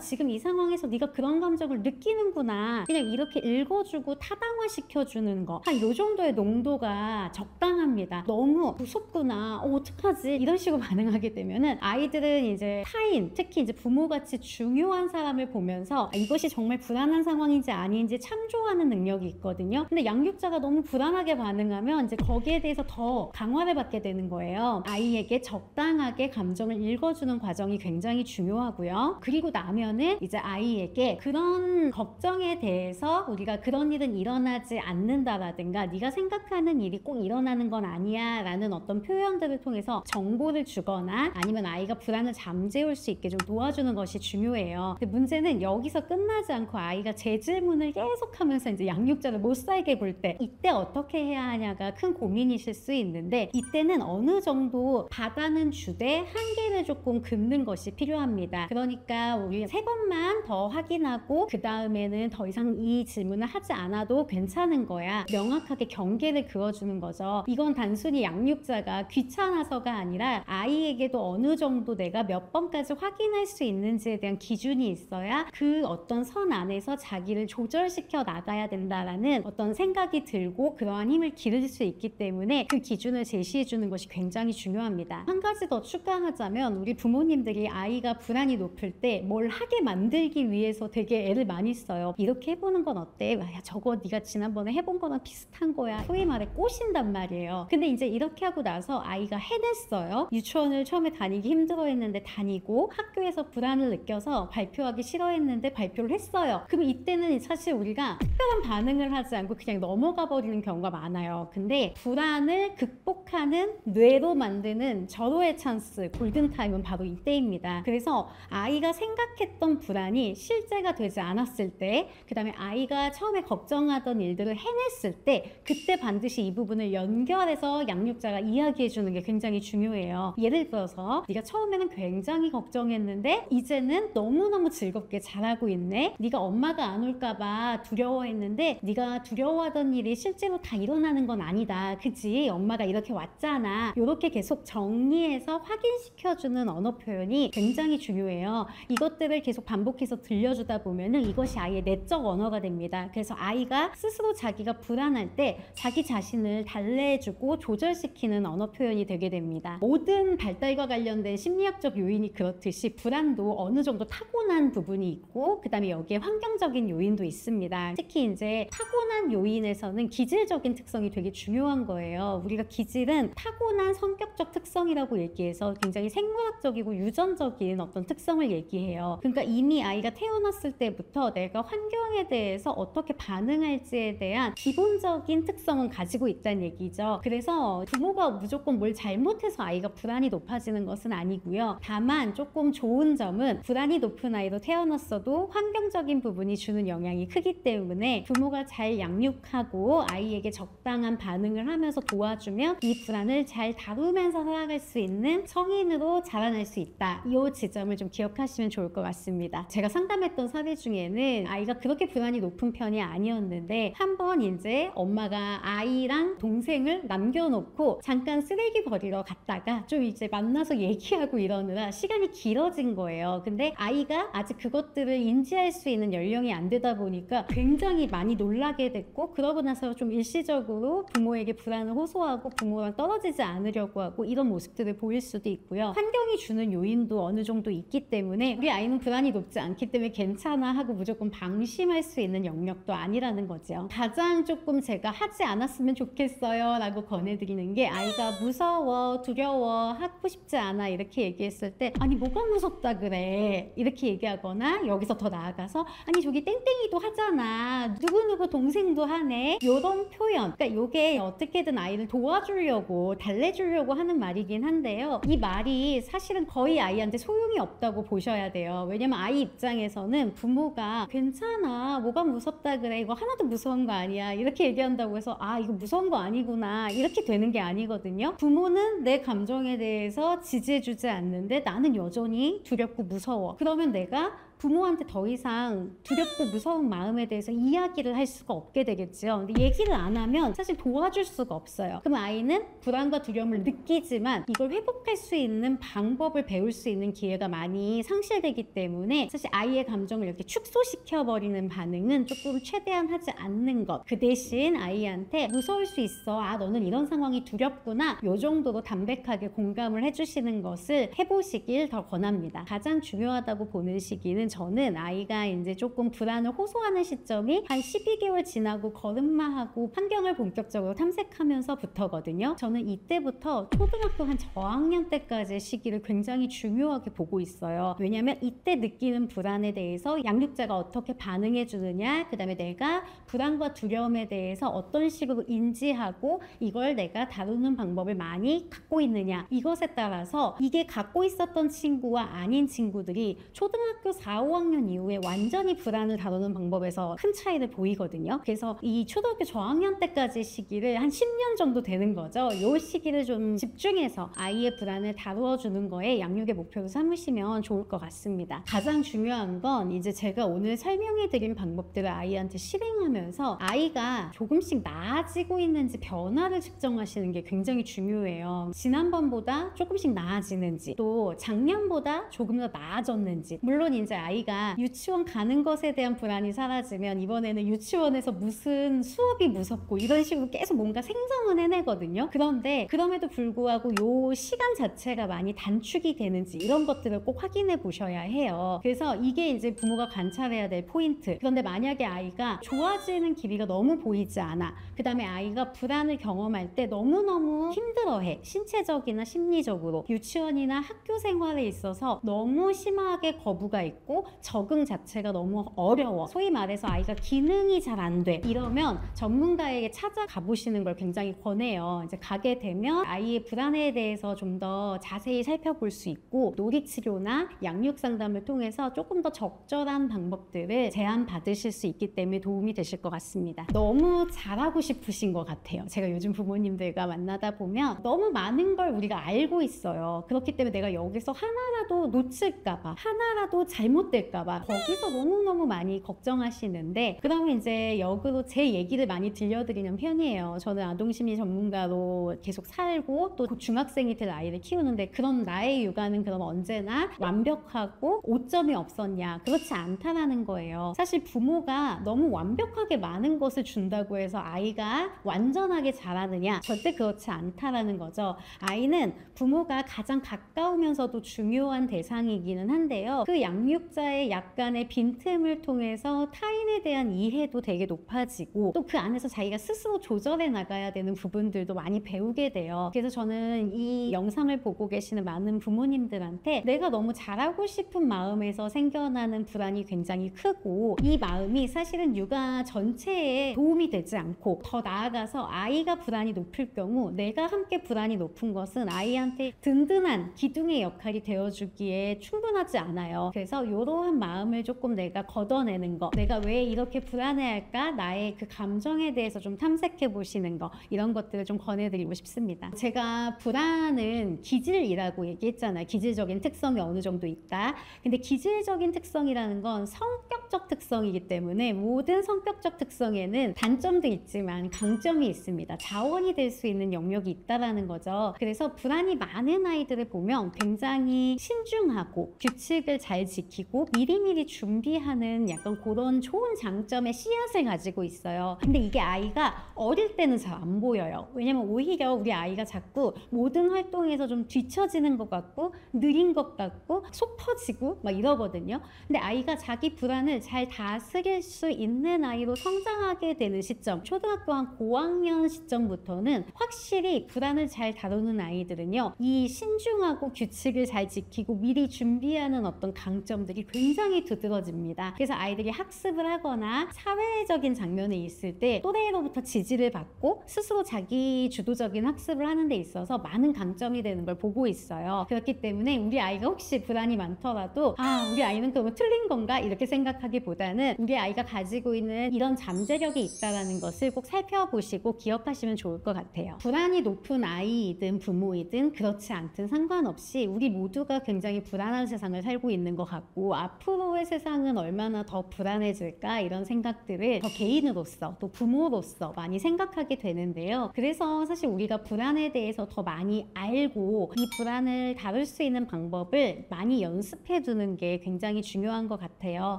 지금 이 상황에서 네가 그런 감정을 느끼는구나, 그냥 이렇게 읽어주고 타당화시켜주는 거, 한 요 정도의 농도가 적당합니다. 너무 무섭구나, 어떡하지, 이런 식으로 반응하게 되면은 아이들은 이제 타인, 특히 이제 부모같이 중요한 사람을 보면서 이것이 정말 불안한 상황인지 아닌지 참조하는 능력이 있거든요. 근데 양육자가 너무 불안하게 반응하면 이제 거기에 대해서 더 강화를 받게 되는 거예요. 아이에게 적당하게 감정을 읽어주는 과정이 굉장히 중요하고요. 그리고 나면은 이제 아이에게 그런 걱정에 대해서 우리가 그런 일은 일어나지 않는다라든가 네가 생각하는 일이 꼭 일어나는 건 아니야 라는 어떤 표현들을 통해서 정보를 주거나 아니면 아이가 불안을 잠재울 수 있게 좀 도와주는 것이 중요해요. 근데 문제는 여기서 끝나지 않고 아이가 재질문을 계속하면서 이제 양육자를 못 살게 볼 때, 이때 어떻게 해야 하냐가 큰 고민이실 수 있는데, 이때는 어느 정도 받아는 주되 한계를 조금 긋는 것이 필요합니다. 그러니까 우리 3번만 더 확인하고 그 다음에는 더 이상 이 질문을 하지 않아도 괜찮은 거야, 명확하게 경계를 그어주는 거죠. 이건 단순히 양육자가 귀찮아서가 아니라 아이에게도 어느 정도 내가 몇 번까지 확인할 수 있는지에 대한 기준이 있어야 그 어떤 선 안에서 자기를 조절시켜 나가야 된다라는 어떤 생각이 들고 그러한 힘을 기를 수 있기 때문에 그 기준을 제시해 주는 것이 굉장히 중요합니다. 한 가지 더 추가하자면, 우리 부모님들이 아이가 불안이 높을 때 뭘 하게 만들기 위해서 되게 애를 많이 써요. 이렇게 해보는 건 어때? 야, 저거 네가 지난번에 해본 거랑 비슷한 거야, 소위 말해 꼬신단 말이에요. 근데 이제 이렇게 하고 나서 아이가 해냈어요. 유치원을 처음에 다니기 힘들어 했는데 다니고, 학교에서 불안을 느껴서 발표하기 싫어했는데 발표를 했어요. 그럼 이때는 사실 우리가 특별한 반응을 하지 않고 그냥 넘어가 버리는 경우가 많아요. 근데 불안을 극복하는, 뇌로 만드는 절호의 찬스, 골든타임은 바로 이때입니다. 그래서 아이가 생각했던 불안이 실제가 되지 않았을 때, 그 다음에 아이가 처음에 걱정하던 일들을 해냈을 때, 그때 반드시 이 부분을 연결해서 양육자가 이야기해 주는 게 굉장히 중요해요. 예를 들어서 네가 처음에는 굉장히 걱정했는데 이제는 너무너무 즐겁게 잘하고 있네, 네가 엄마가 안 올까봐 두려워했는데 네가 두려워하던 일이 실제로 다 일어나는 건 아니다, 그치? 엄마가 이렇게 왔잖아. 이렇게 계속 정리해서 확인시켜주는 언어 표현이 굉장히 중요해요. 이것들을 계속 반복해서 들려주다 보면은 이것이 아이의 내적 언어가 됩니다. 그래서 아이가 스스로 자기가 불안할 때 자기 자신을 달래주고 조절시키는 언어 표현이 되게 됩니다. 모든 발달과 관련된 심리학적 요인이 그렇듯이 불안도 어느 정도 타고난 부분이 있고, 그 다음에 여기에 환경적인 요인도 있습니다. 특히 이제 타고난 요인에서는 기질적인 특성이 되게 중요한 거예요. 우리가 기질은 타고난 성격적 특성이라고 얘기해서 굉장히 생물학적이고 유전적인 어떤 특성을 얘기해요. 그러니까 이미 아이가 태어났을 때부터 내가 환경에 대해서 어떻게 반응할지에 대한 기본적인 특성은 가지고 있다는 얘기죠. 그래서 있는데요. 부모가 무조건 뭘 잘못해서 아이가 불안이 높아지는 것은 아니고요. 다만 조금 좋은 점은 불안이 높은 아이로 태어났어도 환경적인 부분이 주는 영향이 크기 때문에 부모가 잘 양육하고 아이에게 적당한 반응을 하면서 도와주면 이 불안을 잘 다루면서 살아갈 수 있는 성인으로 자라날 수 있다. 이 지점을 좀 기억하시면 좋을 것 같습니다. 제가 상담했던 사례 중에는 아이가 그렇게 불안이 높은 편이 아니었는데 한번 이제 엄마가 아이랑 동생을 남겨놓고 잠깐 쓰레기 버리러 갔다가 좀 이제 만나서 얘기하고 이러느라 시간이 길어진 거예요. 근데 아이가 아직 그것들을 인지할 수 있는 연령이 안 되다 보니까 굉장히 많이 놀라게 됐고, 그러고 나서 좀 일시적으로 부모에게 불안을 호소하고 부모랑 떨어지지 않으려고 하고 이런 모습들을 보일 수도 있고요. 환경이 주는 요인도 어느 정도 있기 때문에 우리 아이는 불안이 높지 않기 때문에 괜찮아 하고 무조건 방심할 수 있는 영역도 아니라는 거죠. 가장 조금 제가 하지 않았으면 좋겠어요 라고 권해드리는 게, 아이가 무서워, 두려워, 하고 싶지 않아 이렇게 얘기했을 때 아니 뭐가 무섭다 그래 이렇게 얘기하거나, 여기서 더 나아가서 아니 저기 땡땡이도 하잖아, 누구누구 동생도 하네, 요런 표현. 그러니까 요게 어떻게든 아이를 도와주려고 달래주려고 하는 말이긴 한데요, 이 말이 사실은 거의 아이한테 소용이 없다고 보셔야 돼요. 왜냐면 아이 입장에서는 부모가 괜찮아, 뭐가 무섭다 그래, 이거 하나도 무서운 거 아니야 이렇게 얘기한다고 해서 아 이거 무서운 거 아니구나 이렇게 되는 게 아니거든요. 부모는 내 감정에 대해서 지지해주지 않는데 나는 여전히 두렵고 무서워. 그러면 내가 부모한테 더 이상 두렵고 무서운 마음에 대해서 이야기를 할 수가 없게 되겠죠. 근데 얘기를 안 하면 사실 도와줄 수가 없어요. 그럼 아이는 불안과 두려움을 느끼지만 이걸 회복할 수 있는 방법을 배울 수 있는 기회가 많이 상실되기 때문에 사실 아이의 감정을 이렇게 축소시켜버리는 반응은 조금 최대한 하지 않는 것. 그 대신 아이한테 무서울 수 있어, 아 너는 이런 상황이 두렵구나, 요 정도로 담백하게 공감을 해주시는 것을 해보시길 더 권합니다. 가장 중요하다고 보는 시기는, 저는 아이가 이제 조금 불안을 호소하는 시점이 한 12개월 지나고 걸음마하고 환경을 본격적으로 탐색하면서부터거든요. 저는 이때부터 초등학교 한 저학년 때까지의 시기를 굉장히 중요하게 보고 있어요. 왜냐면 이때 느끼는 불안에 대해서 양육자가 어떻게 반응해 주느냐, 그 다음에 내가 불안과 두려움에 대해서 어떤 식으로 인지하고 이걸 내가 다루는 방법을 많이 갖고 있느냐, 이것에 따라서 이게 갖고 있었던 친구와 아닌 친구들이 초등학교 4, 5학년 이후에 완전히 불안을 다루는 방법에서 큰 차이를 보이거든요. 그래서 이 초등학교 저학년 때까지 시기를 한 10년 정도 되는 거죠. 이 시기를 좀 집중해서 아이의 불안을 다루어 주는 거에 양육의 목표로 삼으시면 좋을 것 같습니다. 가장 중요한 건 이제 제가 오늘 설명해 드린 방법들을 아이한테 실행하면서 아이가 조금씩 나아지고 있는지 변화를 측정하시는 게 굉장히 중요해요. 지난번보다 조금씩 나아지는지, 또 작년보다 조금 더 나아졌는지. 물론 이제 아이가 유치원 가는 것에 대한 불안이 사라지면 이번에는 유치원에서 무슨 수업이 무섭고 이런 식으로 계속 뭔가 생성은 해내거든요. 그런데 그럼에도 불구하고 요 시간 자체가 많이 단축이 되는지 이런 것들을 꼭 확인해 보셔야 해요. 그래서 이게 이제 부모가 관찰해야 될 포인트. 그런데 만약에 아이가 좋아지는 기미가 너무 보이지 않아, 그 다음에 아이가 불안을 경험할 때 너무너무 힘들어해, 신체적이나 심리적으로, 유치원이나 학교 생활에 있어서 너무 심하게 거부가 있고 적응 자체가 너무 어려워, 소위 말해서 아이가 기능이 잘 안 돼, 이러면 전문가에게 찾아가 보시는 걸 굉장히 권해요. 이제 가게 되면 아이의 불안에 대해서 좀 더 자세히 살펴볼 수 있고, 놀이치료나 양육 상담을 통해서 조금 더 적절한 방법들을 제안 받으실 수 있기 때문에 도움이 되실 것 같습니다. 너무 잘하고 싶으신 것 같아요. 제가 요즘 부모님들과 만나다 보면 너무 많은 걸 우리가 알고 있어요. 그렇기 때문에 내가 여기서 하나라도 놓칠까봐, 하나라도 잘못될까봐 거기서 너무너무 많이 걱정하시는데, 그러면 이제 역으로 제 얘기를 많이 들려드리는 편이에요. 저는 아동심리 전문가로 계속 살고 또 중학생이 될 아이를 키우는데, 그런 나의 육아는 그럼 언제나 완벽하고 오점이 없었냐? 그렇지 않다라는 거예요. 사실 부모가 너무 완벽하게 많은 것을 준다고 해서 아이가 완전하게 자라느냐? 절대 그렇지 않다라는 거죠. 아이는 부모가 가장 가까우면서도 중요한 대상이기는 한데요. 그 양육 숫자의 약간의 빈틈을 통해서 타인에 대한 이해도 되게 높아지고 또 그 안에서 자기가 스스로 조절해 나가야 되는 부분들도 많이 배우게 돼요. 그래서 저는 이 영상을 보고 계시는 많은 부모님들한테 내가 너무 잘하고 싶은 마음에서 생겨나는 불안이 굉장히 크고 이 마음이 사실은 육아 전체에 도움이 되지 않고 더 나아가서 아이가 불안이 높을 경우 내가 함께 불안이 높은 것은 아이한테 든든한 기둥의 역할이 되어주기에 충분하지 않아요. 그래서 이러한 마음을 조금 내가 걷어내는 거, 내가 왜 이렇게 불안해할까, 나의 그 감정에 대해서 좀 탐색해 보시는 거, 이런 것들을 좀 권해드리고 싶습니다. 제가 불안은 기질이라고 얘기했잖아요. 기질적인 특성이 어느 정도 있다. 근데 기질적인 특성이라는 건 성격적 특성이기 때문에 모든 성격적 특성에는 단점도 있지만 강점이 있습니다. 자원이 될 수 있는 영역이 있다라는 거죠. 그래서 불안이 많은 아이들을 보면 굉장히 신중하고 규칙을 잘 지키고 미리미리 준비하는 약간 그런 좋은 장점의 씨앗을 가지고 있어요. 근데 이게 아이가 어릴 때는 잘 안 보여요. 왜냐면 오히려 우리 아이가 자꾸 모든 활동에서 좀 뒤처지는 것 같고 느린 것 같고 속 터지고 막 이러거든요. 근데 아이가 자기 불안을 잘 다스릴 수 있는 아이로 성장하게 되는 시점, 초등학교 한 고학년 시점부터는 확실히 불안을 잘 다루는 아이들은요, 이 신중하고 규칙을 잘 지키고 미리 준비하는 어떤 강점들이 굉장히 두드러집니다. 그래서 아이들이 학습을 하거나 사회적인 장면에 있을 때 또래로부터 지지를 받고 스스로 자기 주도적인 학습을 하는 데 있어서 많은 강점이 되는 걸 보고 있어요. 그렇기 때문에 우리 아이가 혹시 불안이 많더라도 우리 아이는 그러면 틀린 건가? 이렇게 생각하기보다는 우리 아이가 가지고 있는 이런 잠재력이 있다는 것을 꼭 살펴보시고 기억하시면 좋을 것 같아요. 불안이 높은 아이이든 부모이든 그렇지 않든 상관없이 우리 모두가 굉장히 불안한 세상을 살고 있는 것 같고 앞으로의 세상은 얼마나 더 불안해질까, 이런 생각들을 더 개인으로서 또 부모로서 많이 생각하게 되는데요. 그래서 사실 우리가 불안에 대해서 더 많이 알고 이 불안을 다룰 수 있는 방법을 많이 연습해 두는 게 굉장히 중요한 것 같아요.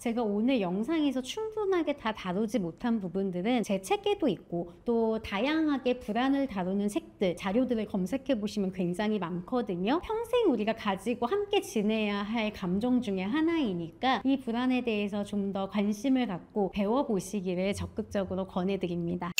제가 오늘 영상에서 충분하게 다 다루지 못한 부분들은 제 책에도 있고 또 다양하게 불안을 다루는 책들, 자료들을 검색해 보시면 굉장히 많거든요. 평생 우리가 가지고 함께 지내야 할 감정 중에 하나이니까 이 불안에 대해서 좀 더 관심을 갖고 배워보시기를 적극적으로 권해드립니다.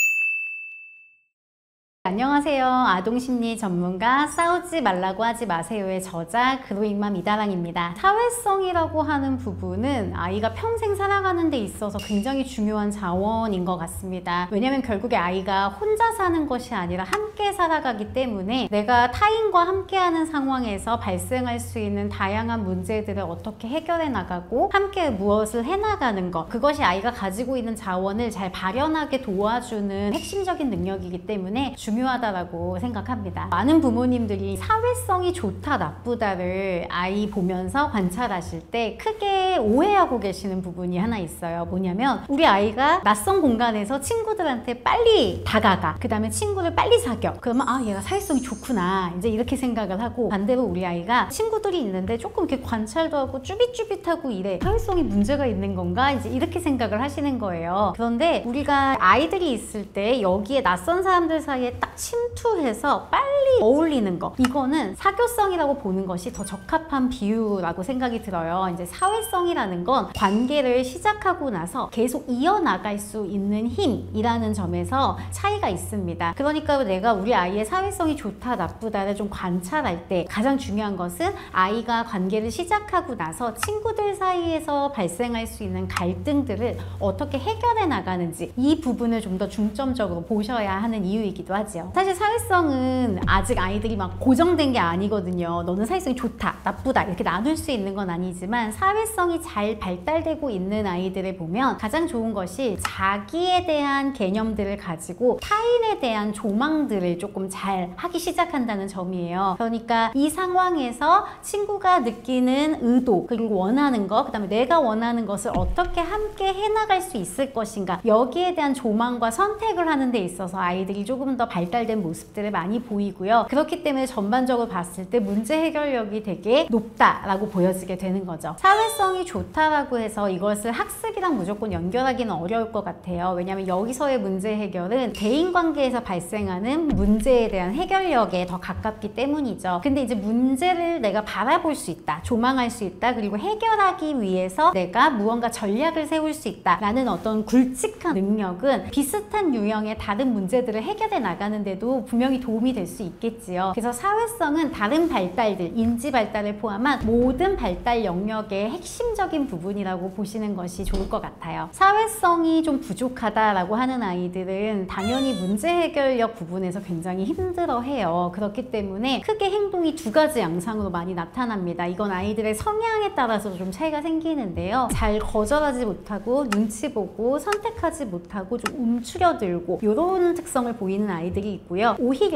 안녕하세요. 아동심리 전문가 싸우지 말라고 하지 마세요의 저자 그로잉맘 이다랑입니다. 사회성이라고 하는 부분은 아이가 평생 살아가는 데 있어서 굉장히 중요한 자원인 것 같습니다. 왜냐하면 결국에 아이가 혼자 사는 것이 아니라 함께 살아가기 때문에 내가 타인과 함께하는 상황에서 발생할 수 있는 다양한 문제들을 어떻게 해결해 나가고 함께 무엇을 해나가는 것, 그것이 아이가 가지고 있는 자원을 잘 발현하게 도와주는 핵심적인 능력이기 때문에 중요하다고 생각합니다. 많은 부모님들이 사회성이 좋다 나쁘다를 아이 보면서 관찰하실 때 크게 오해하고 계시는 부분이 하나 있어요. 뭐냐면 우리 아이가 낯선 공간에서 친구들한테 빨리 다가가, 그 다음에 친구를 빨리 사겨. 그러면 얘가 사회성이 좋구나, 이제 이렇게 생각을 하고, 반대로 우리 아이가 친구들이 있는데 조금 이렇게 관찰도 하고 쭈빗쭈빗하고 이래, 사회성이 문제가 있는 건가, 이제 이렇게 생각을 하시는 거예요. 그런데 우리가 아이들이 있을 때 여기에 낯선 사람들 사이에 딱 침투해서 빨리 어울리는 거, 이거는 사교성이라고 보는 것이 더 적합한 비유라고 생각이 들어요. 이제 사회성이라는 건 관계를 시작하고 나서 계속 이어나갈 수 있는 힘이라는 점에서 차이가 있습니다. 그러니까 내가 우리 아이의 사회성이 좋다 나쁘다를 좀 관찰할 때 가장 중요한 것은 아이가 관계를 시작하고 나서 친구들 사이에서 발생할 수 있는 갈등들을 어떻게 해결해 나가는지, 이 부분을 좀 더 중점적으로 보셔야 하는 이유이기도 하죠. 사실 사회성은 아직 아이들이 막 고정된 게 아니거든요. 너는 사회성이 좋다, 나쁘다 이렇게 나눌 수 있는 건 아니지만 사회성이 잘 발달되고 있는 아이들을 보면 가장 좋은 것이 자기에 대한 개념들을 가지고 타인에 대한 조망들을 조금 잘 하기 시작한다는 점이에요. 그러니까 이 상황에서 친구가 느끼는 의도, 그리고 원하는 것, 그 다음에 내가 원하는 것을 어떻게 함께 해나갈 수 있을 것인가, 여기에 대한 조망과 선택을 하는 데 있어서 아이들이 조금 더 발달된 모습들을 많이 보이고요. 그렇기 때문에 전반적으로 봤을 때 문제 해결력이 되게 높다라고 보여지게 되는 거죠. 사회성이 좋다라고 해서 이것을 학습이랑 무조건 연결하기는 어려울 것 같아요. 왜냐하면 여기서의 문제 해결은 대인관계에서 발생하는 문제에 대한 해결력에 더 가깝기 때문이죠. 근데 이제 문제를 내가 바라볼 수 있다, 조망할 수 있다, 그리고 해결하기 위해서 내가 무언가 전략을 세울 수 있다라는 어떤 굵직한 능력은 비슷한 유형의 다른 문제들을 해결해 나가는데도 분명히 도움이 될 수 있겠지요. 그래서 사회성은 다른 발달들, 인지 발달을 포함한 모든 발달 영역의 핵심적인 부분이라고 보시는 것이 좋을 것 같아요. 사회성이 좀 부족하다라고 하는 아이들은 당연히 문제 해결력 부분에서 굉장히 힘들어해요. 그렇기 때문에 크게 행동이 두 가지 양상으로 많이 나타납니다. 이건 아이들의 성향에 따라서 좀 차이가 생기는데요. 잘 거절하지 못하고 눈치 보고 선택하지 못하고 좀 움츠려들고 이런 특성을 보이는 아이들이 있고요. 오히려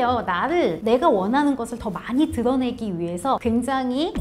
내가 원하는 것을 더 많이 드러내기 위해서 굉장히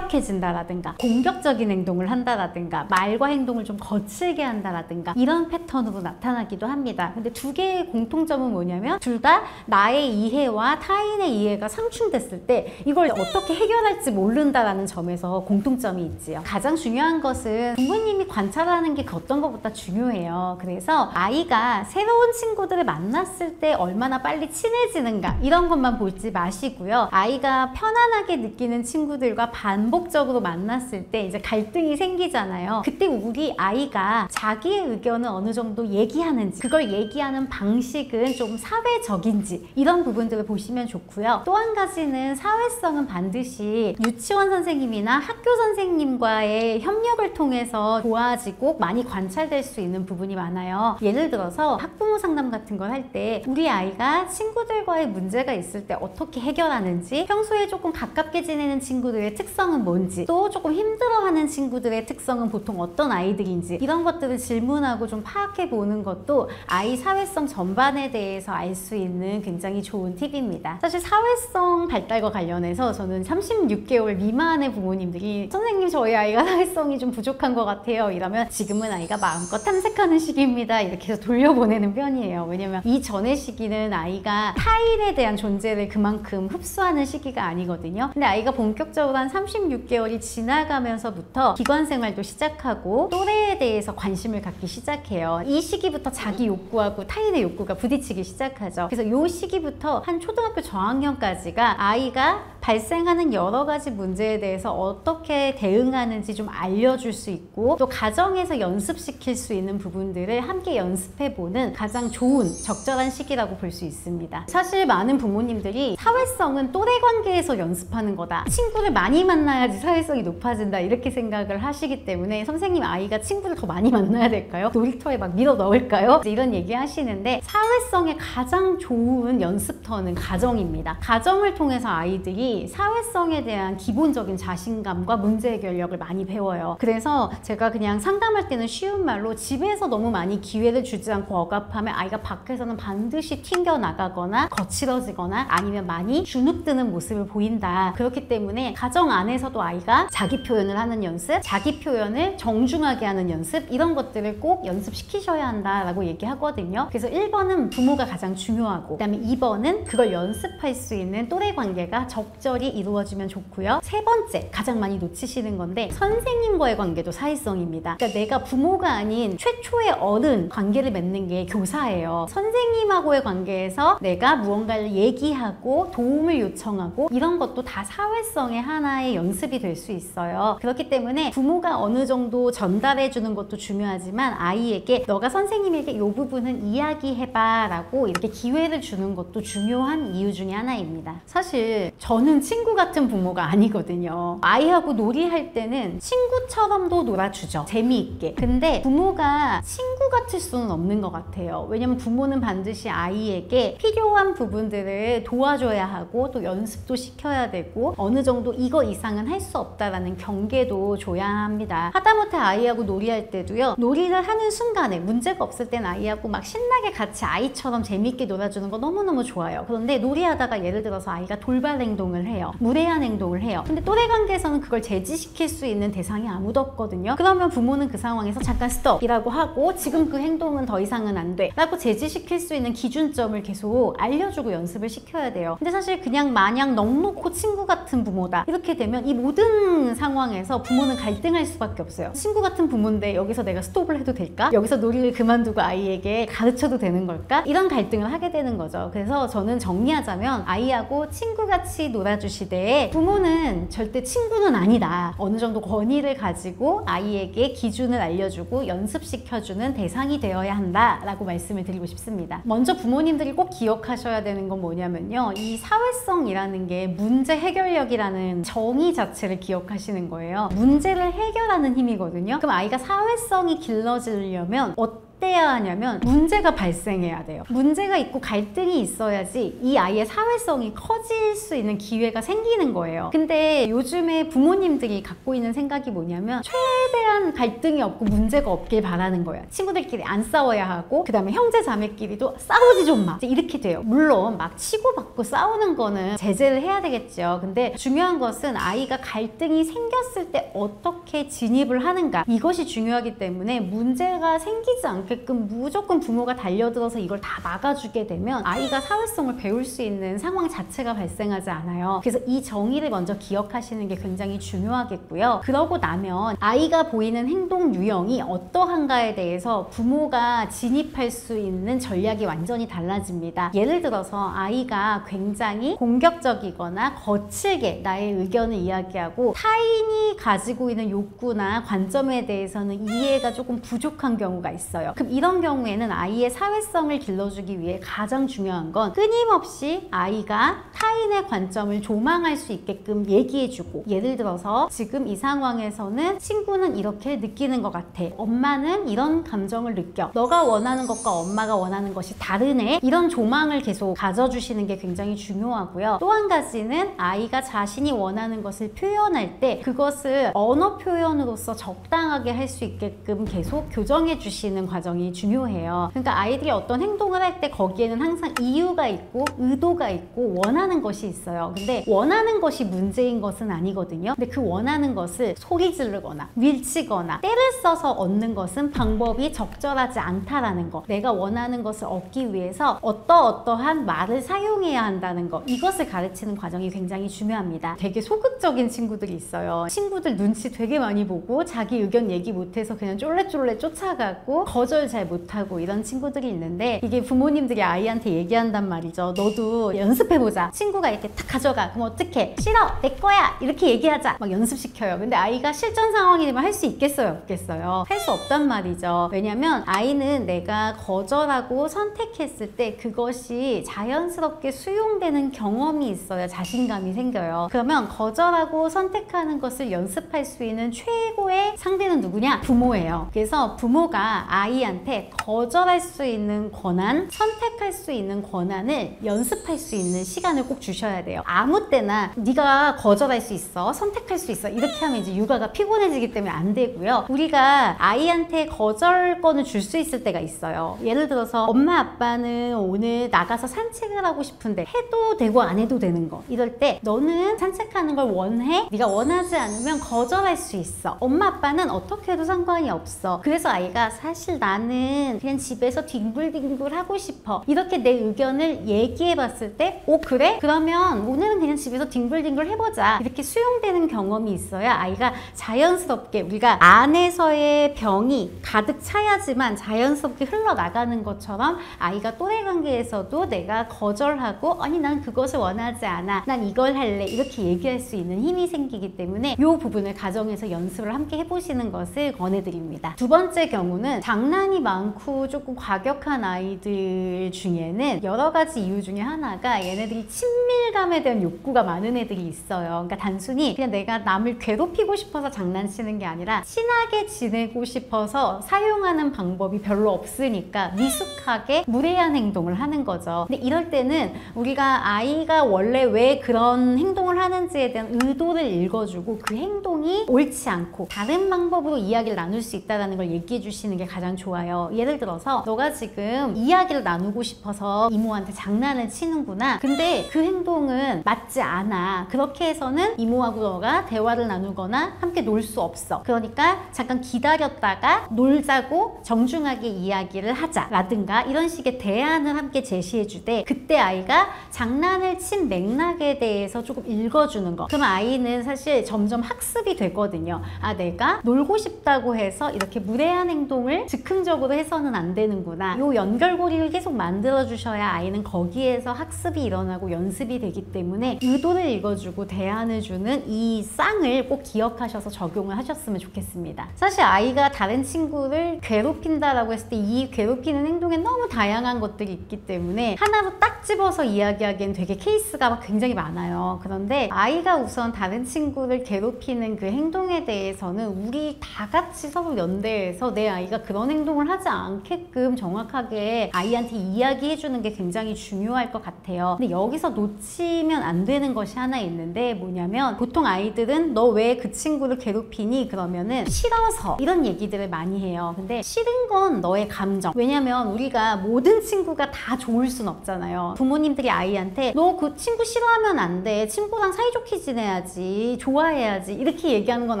과격해진다라든가 공격적인 행동을 한다라든가 말과 행동을 좀 거칠게 한다라든가 이런 패턴으로 나타나기도 합니다. 근데 두 개의 공통점은 뭐냐면 둘 다 나의 이해와 타인의 이해가 상충됐을 때 이걸 어떻게 해결할지 모른다라는 점에서 공통점이 있지요. 가장 중요한 것은 부모님이 관찰하는 게 어떤 것보다 중요해요. 그래서 아이가 새로운 친구들을 만났을 때 얼마나 빨리 친해지는가 이런 것만 보지 마시고요. 아이가 편안하게 느끼는 친구들과 반복적으로 만났을 때 이제 갈등이 생기잖아요. 그때 우리 아이가 자기의 의견을 어느 정도 얘기하는지, 그걸 얘기하는 방식은 좀 사회적인지 이런 부분들을 보시면 좋고요. 또 한 가지는 사회성은 반드시 유치원 선생님이나 학교 선생님과의 협력을 통해서 좋아지고 많이 관찰될 수 있는 부분이 많아요. 예를 들어서 학부모 상담 같은 걸 할 때 우리 아이가 친구들과의 문제가 있을 때 어떻게 해결하는지, 평소에 조금 가깝게 지내는 친구들의 특성은 뭔지, 또 조금 힘들어하는 친구들의 특성은 보통 어떤 아이들인지 이런 것들을 질문하고 좀 파악해 보는 것도 아이 사회성 전반에 대해서 알 수 있는 굉장히 좋은 팁입니다. 사실 사회성 발달과 관련해서 저는 36개월 미만의 부모님들이 선생님 저희 아이가 사회성이 좀 부족한 것 같아요 이러면 지금은 아이가 마음껏 탐색하는 시기입니다 이렇게 해서 돌려보내는 편이에요. 왜냐면 이 전의 시기는 아이가 타인에 대한 존재를 그만큼 흡수하는 시기가 아니거든요. 근데 아이가 본격적으로 한 36개월이 지나가면서부터 기관 생활도 시작하고 또래에 대해서 관심을 갖기 시작해요. 이 시기부터 자기 욕구하고 타인의 욕구가 부딪히기 시작하죠. 그래서 이 시기부터 한 초등학교 저학년까지가 아이가 발생하는 여러 가지 문제에 대해서 어떻게 대응하는지 좀 알려줄 수 있고 또 가정에서 연습시킬 수 있는 부분들을 함께 연습해보는 가장 좋은 적절한 시기라고 볼 수 있습니다. 사실 많은 부모님들이 사회성은 또래 관계에서 연습하는 거다, 친구를 많이 만나야지 사회성이 높아진다 이렇게 생각을 하시기 때문에 선생님 아이가 친구를 더 많이 만나야 될까요? 놀이터에 막 밀어 넣을까요? 이런 얘기 하시는데 사회성의 가장 좋은 연습터는 가정입니다. 가정을 통해서 아이들이 사회성에 대한 기본적인 자신감과 문제 해결력을 많이 배워요. 그래서 제가 그냥 상담할 때는 쉬운 말로 집에서 너무 많이 기회를 주지 않고 억압하면 아이가 밖에서는 반드시 튕겨나가거나 거칠어지거나 아니면 많이 주눅드는 모습을 보인다. 그렇기 때문에 가정 안에서도 아이가 자기 표현을 하는 연습, 자기 표현을 정중하게 하는 연습 이런 것들을 꼭 연습시키셔야 한다라고 얘기하거든요. 그래서 1번은 부모가 가장 중요하고 그 다음에 2번은 그걸 연습할 수 있는 또래 관계가 적절히 이루어지면 좋고요. 세 번째, 가장 많이 놓치시는 건데 선생님과의 관계도 사회성입니다. 그러니까 내가 부모가 아닌 최초의 어른 관계를 맺는 게 교사예요. 선생님하고의 관계에서 내가 무언가를 얘기하고 도움을 요청하고 이런 것도 다 사회성의 하나의 연습이 될 수 있어요. 그렇기 때문에 부모가 어느 정도 전달해 주는 것도 중요하지만 아이에게 너가 선생님에게 이 부분은 이야기해봐 라고 이렇게 기회를 주는 것도 중요한 이유 중에 하나입니다. 사실 저는 친구 같은 부모가 아니거든요. 아이하고 놀이할 때는 친구처럼도 놀아주죠. 재미있게. 근데 부모가 친구 같을 수는 없는 것 같아요. 왜냐면 부모는 반드시 아이에게 필요한 부분들을 도와줘야 하고 또 연습도 시켜야 되고 어느 정도 이거 이상은 할 수 없다라는 경계도 줘야 합니다. 하다못해 아이하고 놀이할 때도요. 놀이를 하는 순간에 문제가 없을 땐 아이하고 막 신나게 같이 아이처럼 재미있게 놀아주는 거 너무너무 좋아요. 그런데 놀이하다가 예를 들어서 아이가 돌발 행동을 행동을 해요. 무례한 행동을 해요. 근데 또래 관계에서는 그걸 제지시킬 수 있는 대상이 아무도 없거든요. 그러면 부모는 그 상황에서 잠깐 스톱이라고 하고 지금 그 행동은 더 이상은 안 돼 라고 제지시킬 수 있는 기준점을 계속 알려주고 연습을 시켜야 돼요. 근데 사실 그냥 마냥 넉놓고 친구 같은 부모다 이렇게 되면 이 모든 상황에서 부모는 갈등할 수밖에 없어요. 친구 같은 부모인데 여기서 내가 스톱을 해도 될까? 여기서 놀이를 그만두고 아이에게 가르쳐도 되는 걸까? 이런 갈등을 하게 되는 거죠. 그래서 저는 정리하자면 아이하고 친구같이 놀아주시되 부모는 절대 친구는 아니다. 어느 정도 권위를 가지고 아이에게 기준을 알려주고 연습시켜주는 대상이 되어야 한다라고 말씀을 드리고 싶습니다. 먼저 부모님들이 꼭 기억하셔야 되는 건 뭐냐면요. 이 사회성이라는 게 문제 해결력이라는 정의 자체를 기억하시는 거예요. 문제를 해결하는 힘이거든요. 그럼 아이가 사회성이 길러지려면 어때야 하냐면 문제가 발생해야 돼요. 문제가 있고 갈등이 있어야지 이 아이의 사회성이 커질 수 있는 기회가 생기는 거예요. 근데 요즘에 부모님들이 갖고 있는 생각이 뭐냐면 최대한 갈등이 없고 문제가 없길 바라는 거예요. 친구들끼리 안 싸워야 하고 그 다음에 형제 자매끼리도 싸우지 좀 마. 이렇게 돼요. 물론 막 치고받고 싸우는 거는 제재를 해야 되겠죠. 근데 중요한 것은 아이가 갈등이 생겼을 때 어떻게 진입을 하는가 이것이 중요하기 때문에 문제가 생기지 않게끔 무조건 부모가 달려들어서 이걸 다 막아주게 되면 아이가 사회성을 배울 수 있는 상황 자체가 발생하지 않아요. 그래서 이 정의를 먼저 기억하시는 게 굉장히 중요하겠고요. 그러고 나면 아이가 보이는 행동 유형이 어떠한가에 대해서 부모가 진입할 수 있는 전략이 완전히 달라집니다. 예를 들어서 아이가 굉장히 공격적이거나 거칠게 나의 의견을 이야기하고 타인이 가지고 있는 욕구나 관점에 대해서는 이해가 조금 부족한 경우가 있어요. 그럼 이런 경우에는 아이의 사회성을 길러주기 위해 가장 중요한 건 끊임없이 아이가 타인의 관점을 조망할 수 있게끔 얘기해주고, 예를 들어서 지금 이 상황에서는 친구는 이렇게 느끼는 것 같아, 엄마는 이런 감정을 느껴, 너가 원하는 것과 엄마가 원하는 것이 다르네, 이런 조망을 계속 가져주시는 게 굉장히 중요하고요. 또 한 가지는 아이가 자신이 원하는 것을 표현할 때 그것을 언어 표현으로서 적당하게 할 수 있게끔 계속 교정해 주시는 과정이 중요해요. 그러니까 아이들이 어떤 행동을 할 때 거기에는 항상 이유가 있고 의도가 있고 원하는 것이 있어요. 근데 원하는 것이 문제인 것은 아니거든요. 근데 그 원하는 것을 소리 지르거나 밀치거나 때를 써서 얻는 것은 방법이 적절하지 않다라는 거, 내가 원하는 것을 얻기 위해서 어떠한 말을 사용해야 한다는 거, 이것을 가르치는 과정이 굉장히 중요합니다. 되게 소극적인 친구들이 있어요. 친구들 눈치 되게 많이 보고 자기 의견 얘기 못해서 그냥 쫄래쫄래 쫓아가고 거절 잘 못하고 이런 친구들이 있는데, 이게 부모님들이 아이한테 얘기한단 말이죠. 너도 연습해보자. 친구가 이렇게 탁 가져가. 그럼 어떡해? 싫어! 내 거야! 이렇게 얘기하자. 막 연습시켜요. 근데 아이가 실전 상황이 되면 할 수 있겠어요? 없겠어요? 할 수 없단 말이죠. 왜냐면 아이는 내가 거절하고 선택했을 때 그것이 자연스럽게 수용되는 경험이 있어야 자신감이 생겨요. 그러면 거절하고 선택하는 것을 연습할 수 있는 최고의 상대는 누구냐? 부모예요. 그래서 부모가 아이한테 거절할 수 있는 권한, 선택할 수 있는 권한을 연습할 수 있는 시간을 꼭 주셔야 돼요. 아무 때나 네가 거절할 수 있어, 선택할 수 있어, 이렇게 하면 이제 육아가 피곤해지기 때문에 안 되고요. 우리가 아이한테 거절권을 줄 수 있을 때가 있어요. 예를 들어서 엄마 아빠는 오늘 나가서 산책을 하고 싶은데 해도 되고 안 해도 되는 거, 이럴 때 너는 산책하는 걸 원해? 네가 원하지 않으면 거절할 수 있어. 엄마 아빠는 어떻게 해도 상관이 없어. 그래서 아이가 사실 나는 그냥 집에서 뒹굴뒹굴 하고 싶어, 이렇게 내 의견을 얘기해 봤을 때 오 그래? 그러면 오늘은 그냥 집에서 뒹굴뒹굴 해보자, 이렇게 수용되는 경험이 있어야 아이가 자연스럽게, 우리가 안에서의 병이 가득 차야지만 자연스럽게 흘러나가는 것처럼 아이가 또래 관계에서도 내가 거절하고 아니 난 그것을 원하지 않아, 난 이걸 할래, 이렇게 얘기할 수 있는 힘이 생기기 때문에 이 부분을 가정에서 연습을 함께 해보시는 것을 권해드립니다. 두 번째 경우는 장난이 많고 조금 과격한 아이들 중에는 여러 가지 이유 중에 하나가 얘네들이 친밀감에 대한 욕구가 많은 애들이 있어요. 그러니까 단순히 그냥 내가 남을 괴롭히고 싶어서 장난치는 게 아니라 친하게 지내고 싶어서 사용하는 방법이 별로 없으니까 미숙하게 무례한 행동을 하는 거죠. 근데 이럴 때는 우리가 아이가 원래 왜 그런 행동을 하는지에 대한 의도를 읽어주고 그 행동이 옳지 않고 다른 방법으로 이야기를 나눌 수 있다는 걸 얘기해 주시는 게 가장 좋아요. 좋아요. 예를 들어서 너가 지금 이야기를 나누고 싶어서 이모한테 장난을 치는구나. 근데 그 행동은 맞지 않아. 그렇게 해서는 이모하고 너가 대화를 나누거나 함께 놀 수 없어. 그러니까 잠깐 기다렸다가 놀자고 정중하게 이야기를 하자 라든가 이런 식의 대안을 함께 제시해 주되, 그때 아이가 장난을 친 맥락에 대해서 조금 읽어주는 거. 그럼 아이는 사실 점점 학습이 되거든요. 아, 내가 놀고 싶다고 해서 이렇게 무례한 행동을 즉흥적으로 해서는 안 되는구나. 요 연결고리를 계속 만들어 주셔야 아이는 거기에서 학습이 일어나고 연습이 되기 때문에 의도를 읽어주고 대안을 주는 이 쌍을 꼭 기억하셔서 적용을 하셨으면 좋겠습니다. 사실 아이가 다른 친구를 괴롭힌다라고 했을 때 이 괴롭히는 행동에 너무 다양한 것들이 있기 때문에 하나로 딱 집어서 이야기하기엔 되게 케이스가 굉장히 많아요. 그런데 아이가 우선 다른 친구를 괴롭히는 그 행동에 대해서는 우리 다 같이 서로 연대해서 내 아이가 그런 행동을 하지 않게끔 정확하게 아이한테 이야기해 주는 게 굉장히 중요할 것 같아요. 근데 여기서 놓치면 안 되는 것이 하나 있는데, 뭐냐면 보통 아이들은 너 왜 그 친구를 괴롭히니? 그러면은 싫어서 이런 얘기들을 많이 해요. 근데 싫은 건 너의 감정. 왜냐면 우리가 모든 친구가 다 좋을 순 없잖아요. 부모님들이 아이한테 너 그 친구 싫어하면 안 돼. 친구랑 사이좋게 지내야지. 좋아해야지. 이렇게 얘기하는 건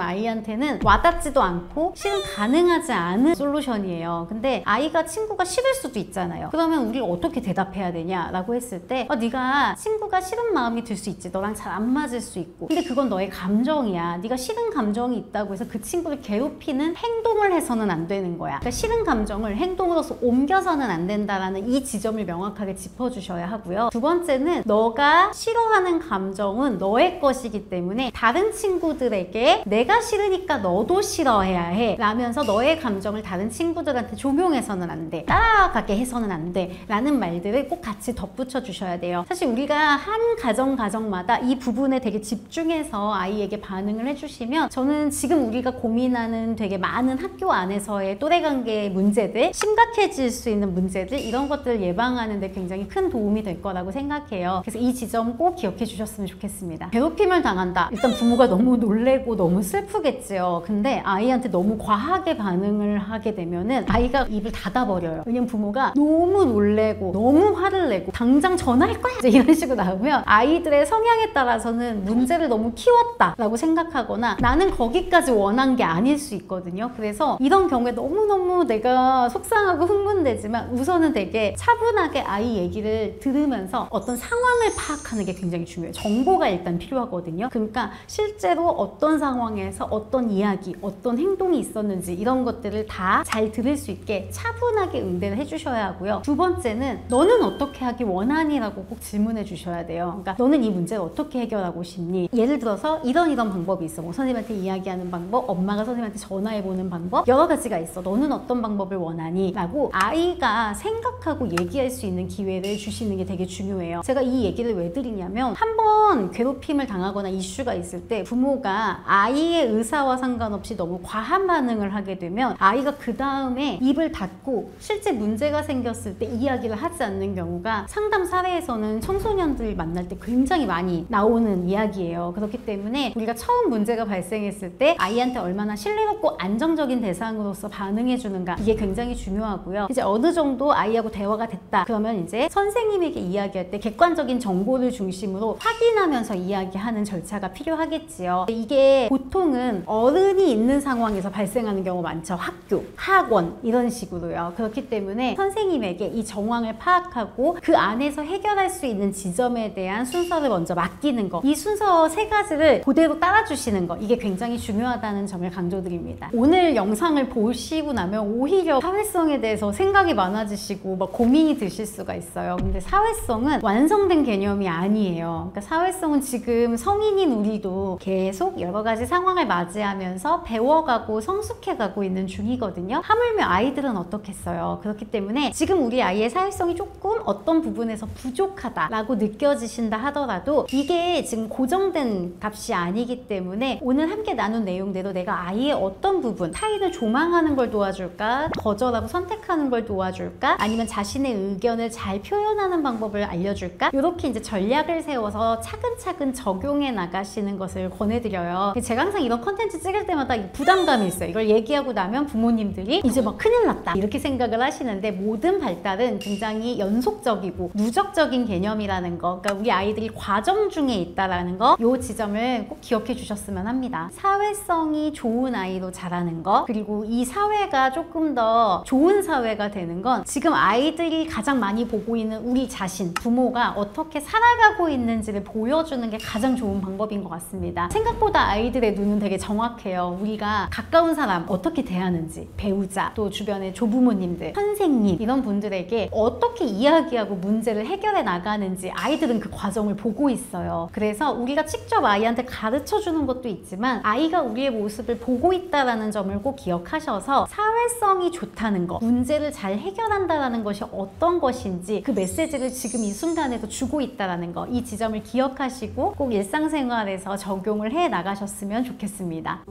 아이한테는 와닿지도 않고 실은 가능하지 않은 솔루션이에요. 근데 아이가 친구가 싫을 수도 있잖아요. 그러면 우리가 어떻게 대답해야 되냐라고 했을 때, 네가 친구가 싫은 마음이 들 수 있지. 너랑 잘 안 맞을 수 있고. 근데 그건 너의 감정이야. 네가 싫은 감정이 있다고 해서 그 친구를 괴롭히는 행동을 해서는 안 되는 거야. 그러니까 싫은 감정을 행동으로서 옮겨서는 안 된다라는 이 지점을 명확하게 짚어주셔야 하고요. 두 번째는 너가 싫어하는 감정은 너의 것이기 때문에 다른 친구들에게 내가 싫으니까 너도 싫어해야 해 라면서 너의 감정을 다른 친구들한테 적용해서는 안 돼, 따라가게 해서는 안 돼 라는 말들을 꼭 같이 덧붙여 주셔야 돼요. 사실 우리가 한 가정마다 이 부분에 되게 집중해서 아이에게 반응을 해주시면, 저는 지금 우리가 고민하는 되게 많은 학교 안에서의 또래관계 문제들, 심각해질 수 있는 문제들, 이런 것들을 예방하는 데 굉장히 큰 도움이 될 거라고 생각해요. 그래서 이 지점 꼭 기억해 주셨으면 좋겠습니다. 괴롭힘을 당한다. 일단 부모가 너무 놀래고 너무 슬프겠지요. 근데 아이한테 너무 과하게 반응을 하게 되면은 아이가 입을 닫아버려요. 왜냐면 부모가 너무 놀래고 너무 화를 내고 당장 전화할 거야 이제 이런 식으로 나오면 아이들의 성향에 따라서는 문제를 너무 키웠다 라고 생각하거나 나는 거기까지 원한 게 아닐 수 있거든요. 그래서 이런 경우에 너무너무 내가 속상하고 흥분되지만 우선은 되게 차분하게 아이 얘기를 들으면서 어떤 상황을 파악하는 게 굉장히 중요해요. 정보가 일단 필요하거든요. 그러니까 실제로 어떤 상황에서 어떤 이야기, 어떤 행동이 있었는지 이런 것들을 다 잘 들을 수 있게 차분하게 응대를 해주셔야 하고요. 두 번째는 너는 어떻게 하기 원하니? 라고 꼭 질문해 주셔야 돼요. 그러니까 너는 이 문제를 어떻게 해결하고 싶니? 예를 들어서 이런 방법이 있어. 뭐 선생님한테 이야기하는 방법, 엄마가 선생님한테 전화해보는 방법, 여러 가지가 있어. 너는 어떤 방법을 원하니? 라고 아이가 생각하고 얘기할 수 있는 기회를 주시는 게 되게 중요해요. 제가 이 얘기를 왜 드리냐면, 한번 괴롭힘을 당하거나 이슈가 있을 때 부모가 아이의 의사와 상관없이 너무 과한 반응을 하게 되면 아이가 그 다음에 입을 닫고 실제 문제가 생겼을 때 이야기를 하지 않는 경우가 상담 사례에서는 청소년들 만날 때 굉장히 많이 나오는 이야기예요. 그렇기 때문에 우리가 처음 문제가 발생했을 때 아이한테 얼마나 신뢰롭고 안정적인 대상으로서 반응해 주는가, 이게 굉장히 중요하고요. 이제 어느 정도 아이하고 대화가 됐다 그러면 이제 선생님에게 이야기할 때 객관적인 정보를 중심으로 확인하면서 이야기하는 절차가 필요하겠지요. 이게 보통은 어른이 있는 상황에서 발생하는 경우 많죠. 학교, 학원 이런 식으로요. 그렇기 때문에 선생님에게 이 정황을 파악하고 그 안에서 해결할 수 있는 지점에 대한 순서를 먼저 맡기는 거, 이 순서 세 가지를 그대로 따라주시는 거, 이게 굉장히 중요하다는 점을 강조드립니다. 오늘 영상을 보시고 나면 오히려 사회성에 대해서 생각이 많아지시고 막 고민이 드실 수가 있어요. 근데 사회성은 완성된 개념이 아니에요. 그러니까 사회성은 지금 성인인 우리도 계속 여러 가지 상황을 맞이하면서 배워가고 성숙해가고 있는 중이거든요. 하물며 아이들은 어떻겠어요. 그렇기 때문에 지금 우리 아이의 사회성이 조금 어떤 부분에서 부족하다라고 느껴지신다 하더라도 이게 지금 고정된 값이 아니기 때문에 오늘 함께 나눈 내용대로 내가 아이의 어떤 부분, 타인을 조망하는 걸 도와줄까, 거절하고 선택하는 걸 도와줄까, 아니면 자신의 의견을 잘 표현하는 방법을 알려줄까, 이렇게 이제 전략을 세워서 차근차근 적용해 나가시는 것을 권해드려요. 제가 항상 이런 컨텐츠 찍을 때마다 부담감이 있어요. 이걸 얘기하고 나면 부모님들이 이제 이제 막 큰일 났다 이렇게 생각을 하시는데, 모든 발달은 굉장히 연속적이고 누적적인 개념이라는 거, 그러니까 우리 아이들이 과정 중에 있다라는 거, 이 지점을 꼭 기억해 주셨으면 합니다. 사회성이 좋은 아이로 자라는 거, 그리고 이 사회가 조금 더 좋은 사회가 되는 건 지금 아이들이 가장 많이 보고 있는 우리 자신, 부모가 어떻게 살아가고 있는지를 보여주는 게 가장 좋은 방법인 것 같습니다. 생각보다 아이들의 눈은 되게 정확해요. 우리가 가까운 사람 어떻게 대하는지, 배우자, 또 주변의 조부모님들, 선생님, 이런 분들에게 어떻게 이야기하고 문제를 해결해 나가는지 아이들은 그 과정을 보고 있어요. 그래서 우리가 직접 아이한테 가르쳐 주는 것도 있지만 아이가 우리의 모습을 보고 있다는 점을 꼭 기억하셔서 사회성이 좋다는 거, 문제를 잘 해결한다는 것이 어떤 것인지 그 메시지를 지금 이 순간에도 주고 있다는 거, 이 지점을 기억하시고 꼭 일상생활에서 적용을 해 나가셨으면 좋겠습니다.